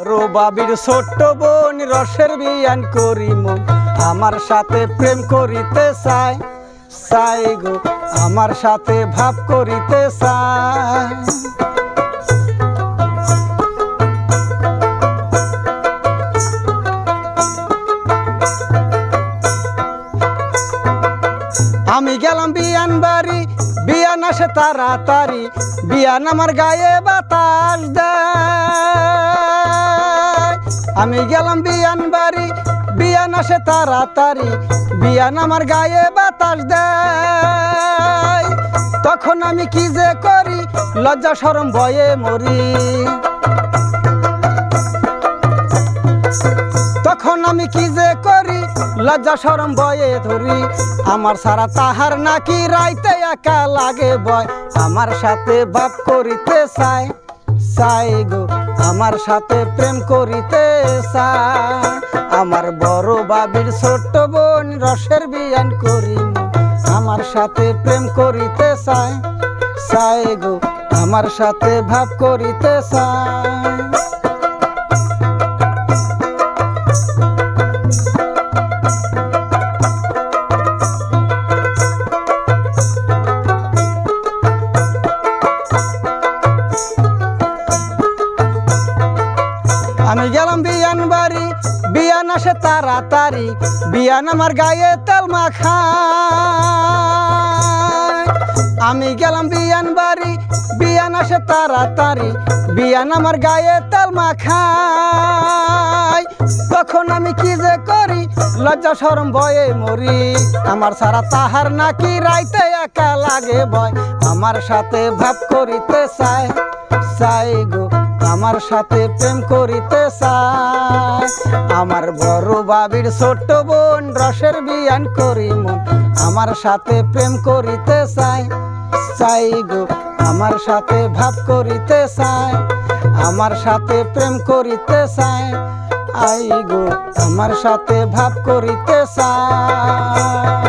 রোবাবির ছোট্ট বোন রসের বিয়ান করিম আমার সাথে প্রেম করিতে চায় চাই গো আমার সাথে ভাব করিতে চায় আমি গেলাম বিয়ান বাড়ি বিয়ান আসে তাড়াতাড়ি বিয়ান আমার গায়ে বাতাস দেয় আমি গেলাম বিয়ান বাড়ি বিয়ান আসে তাড়াতাড়ি বিয়ান আমার গায়ে বাতাস দেয় তখন আমি কি যে করি লজ্জা শরম ভয়ে মরি তখন আমি কি যে করি লজ্জা শরম ভয়ে ধরি আমার সারা তাহার নাকি রাইতে একা লাগে ভয় আমার সাথে ভাব করিতে চায় চাই গো আমার সাথে প্রেম করিতে চায় আমার বড় বাবির ছোট্ট বোন রসের বিয়ান করিম আমার সাথে প্রেম করিতে চায় চাই গো আমার সাথে ভাব করিতে চায় আমি গেলাম বিয়ান বাড়ি বিয়ান আসে তাড়াতাড়ি বিয়ান আমার গায়ে তেল মাখায় আমি গেলাম বিয়ান বাড়ি বিয়ান আসে তাড়াতাড়ি বিয়ান আমার গায়ে তেল মাখায় তখন আমি কি যে করি লজ্জা শরম ভয়ে মরি আমার সারা তাহার নাকি রাইতে একা লাগে ভয় আমার সাথে ভাব করিতে চায় চাই গো আমার সাথে প্রেম করিতে চায় আমার বড় বাবির ছোট্ট বোন রসের বিয়ান করিম আমার সাথে প্রেম করিতে চায় চাই গো আমার সাথে ভাব করিতে চায় আমার সাথে প্রেম করিতে চায় আই গো আমার সাথে ভাব করিতে চায়।